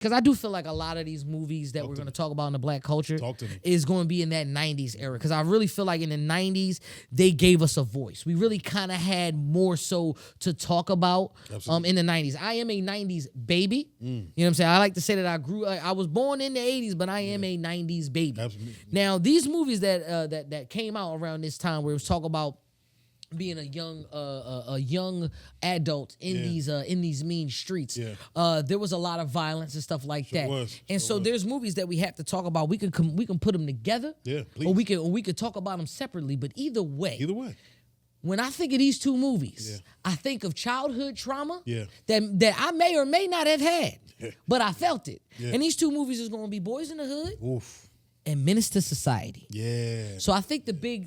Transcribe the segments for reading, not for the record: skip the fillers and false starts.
because I do feel like a lot of these movies that we're going to talk about in the black culture is going to be in that 90s era. Because I really feel like in the 90s, they gave us a voice. We really kind of had more so to talk about in the 90s. I am a 90s baby. You know what I'm saying? I like to say that I was born in the 80s, but I am a 90s baby. Absolutely. Now, these movies that came out around this time where it was talk about being a young adult in these mean streets. There was a lot of violence and stuff like that. So there's movies that we have to talk about. We can put them together. Yeah, please. Or we could talk about them separately. But either way. When I think of these two movies, I think of childhood trauma that I may or may not have had, but I felt it. And these two movies is going to be Boyz in the Hood. Oof. And Menace to Society. Yeah. So I think the big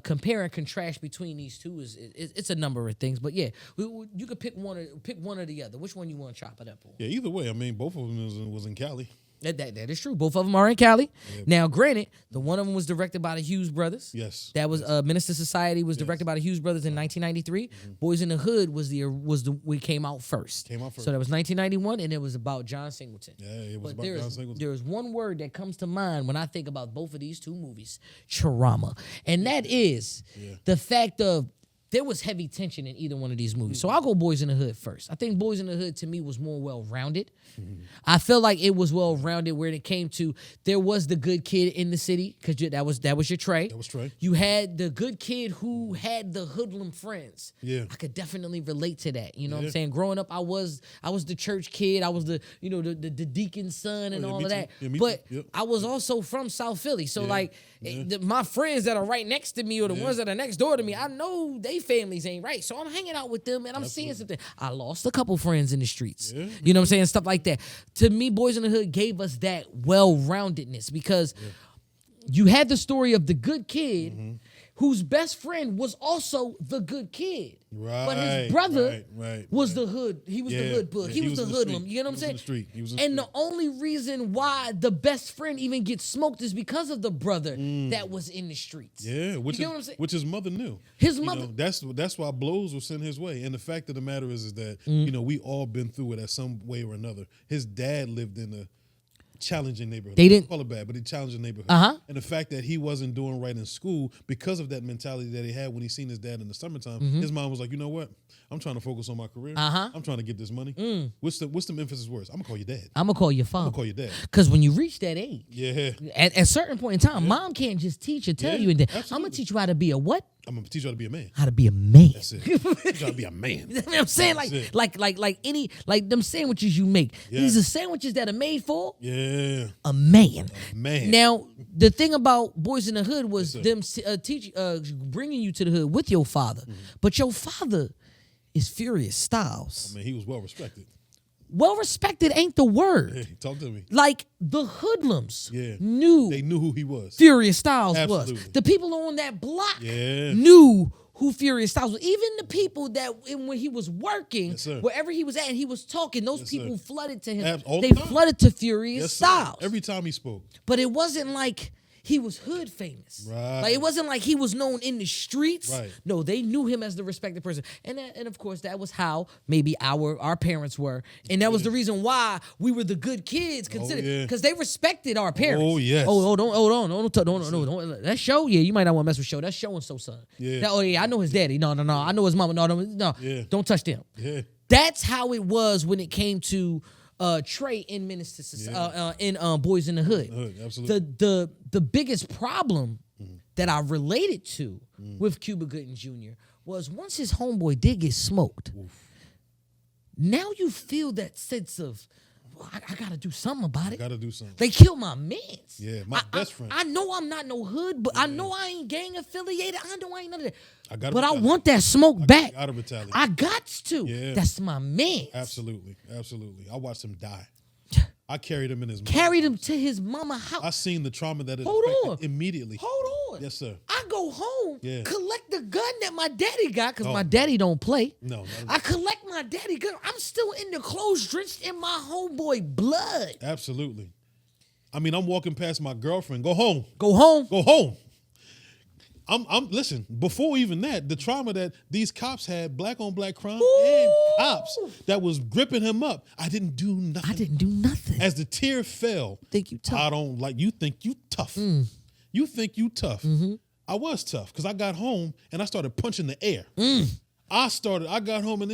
compare and contrast between these two is it's a number of things, but yeah, you could pick one or the other. Which one you want to chop it up on? Yeah, either way. I mean, both of them was in Cali. That is true. Both of them are in Cali. Yeah. Now, granted, the one of them was directed by the Hughes brothers. Yes. That was Menace to Society was directed by the Hughes brothers in 1993. Boyz in the Hood was we came out first. So that was 1991, and it was about John Singleton. Yeah, it was about John Singleton. There is one word that comes to mind when I think about both of these two movies: trauma, and that is the fact of. There was heavy tension in either one of these movies. So I'll go Boyz in the Hood first. I think Boyz in the Hood, to me, was more well-rounded. I feel like it was well-rounded where it came to, there was the good kid in the city, because that was your Trey. That was Trey. You had the good kid who had the hoodlum friends. Yeah. I could definitely relate to that. You know what I'm saying? Growing up, I was the church kid. I was the deacon's son and all of that. But I was also from South Philly. So my friends that are right next to me or the ones that are next door to me, I know they families ain't right. So I'm hanging out with them and I'm seeing something. I lost a couple friends in the streets. You know what I'm saying? Stuff like that. To me, Boyz in the Hood gave us that well-roundedness because you had the story of the good kid whose best friend was also the good kid. Right. But his brother was the hood. He was the hood book. He was the hoodlum. You know what I'm saying? And the only reason why the best friend even gets smoked is because of the brother that was in the streets. Yeah, which his mother knew. His mother. That's why blows were sent his way. And the fact of the matter is that we all been through it at some way or another. His dad lived in a challenging neighborhood. They didn't call it bad, but he challenged the neighborhood. And the fact that he wasn't doing right in school because of that mentality that he had when he seen his dad in the summertime, his mom was like, you know what? I'm trying to focus on my career. I'm trying to get this money. What's the emphasis words? I'm gonna call your dad. I'm gonna call your father. I'm gonna call your dad. Because when you reach that age, at a certain point in time, mom can't just teach or tell you anything. I'm gonna teach you how to be a what? I'm gonna teach you how to be a man. How to be a man. That's it. Teach you how to be a man. You know what I'm saying? Like them sandwiches you make. These are sandwiches that are made for a man. Now, the thing about Boyz in the Hood was them bringing you to the hood with your father. But your father is Furious Styles. I mean, he was well respected. Well respected ain't the word. Hey, talk to me. Like the hoodlums knew. They knew who he was. Furious Styles was. The people on that block knew who Furious Styles was. Even the people that when he was working, wherever he was at and he was talking, those people flooded to him. They flooded to Furious Styles. Every time he spoke. But it wasn't like he was hood famous. Like it wasn't like he was known in the streets. No, they knew him as the respected person. And of course that was how maybe our parents were. And that was the reason why we were the good kids considered. Because they respected our parents. Oh, yes. Don't. That show, you might not want to mess with show. That's so-and-so son. I know his daddy. No. I know his mama. No. Don't touch them. That's how it was when it came to Trey in Menace to Society, in Boyz in the Hood. Absolutely. The biggest problem that I related to with Cuba Gooding Jr. was once his homeboy did get smoked. Now you feel that sense of, well, I gotta do something about it. Gotta do something. They killed my mans. Yeah, my best friend. I know I'm not no hood, but I know I ain't gang affiliated. I know I ain't none of that. But I want that smoke back. I gotta retaliate. I got to. Yeah. That's my man. Absolutely. I watched him die. I carried him in his Carried him to his mama house. I seen the trauma that it affected immediately. Hold on. Yes, sir. I go home, collect the gun that my daddy got, because my daddy don't play. No. I collect my daddy gun. I'm still in the clothes drenched in my homeboy blood. Absolutely. I mean, I'm walking past my girlfriend. Go home. Go home. Go home. Listen, before even that, the trauma that these cops had, black on black crime, and cops that was gripping him up. I didn't do nothing. As the tear fell. Think you tough. I don't like you think you tough. You think you tough. Mm-hmm. I was tough because I got home and I started punching the air. I got home and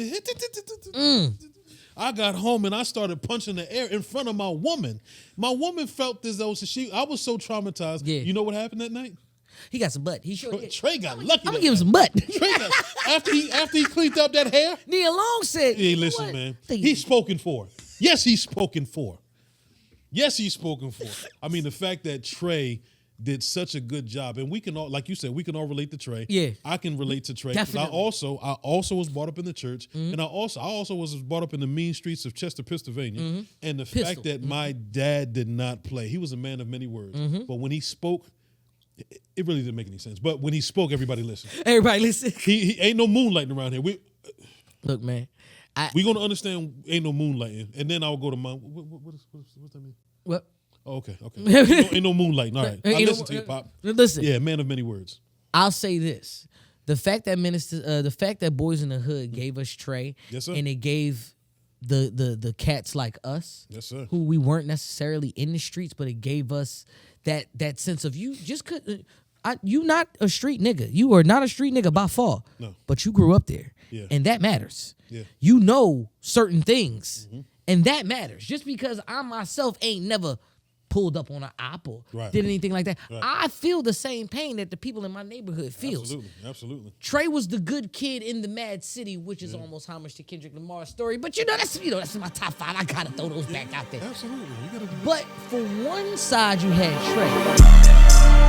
I got home and I started punching the air in front of my woman. My woman felt as though I was so traumatized. Yeah. You know what happened that night? He got some butt. Trey got lucky. I'm gonna give him some butt. Trey got, after he cleaned up that hair. Nia Long said, "Hey, listen, man. He's spoken for. Yes, he's spoken for. Yes, he's spoken for. I mean, the fact that Trey did such a good job, and we can all, like you said, we can all relate to Trey. Yeah, I can relate to Trey. Definitely. I also was brought up in the church, and I also was brought up in the mean streets of Chester, Pennsylvania. And the fact that my dad did not play, he was a man of many words, but when he spoke, it really didn't make any sense. But when he spoke, everybody listened. Everybody listened. He ain't no moonlighting around here. Look, man, we gonna understand ain't no moonlighting, and then I'll go to my what's that mean? What? Oh, okay. Ain't no moonlighting. All right, I listen to you, Pop. Listen, yeah, man of many words. I'll say this: the fact that Boyz in the Hood gave us Trey, yes, sir, and it gave the cats like us, yes, sir, who we weren't necessarily in the streets, but it gave us that sense of you just couldn't. You not a street nigga. You are not a street nigga by far. No. But you grew up there. Yeah. And that matters. Yeah. You know certain things. And that matters. Just because I myself ain't never pulled up on an op or did anything like that. Right. I feel the same pain that the people in my neighborhood feels. Absolutely. Trey was the good kid in the Mad City, which is almost homage to Kendrick Lamar's story. But that's in my top 5. I gotta throw those back out there. Absolutely. But for one side, you had Trey.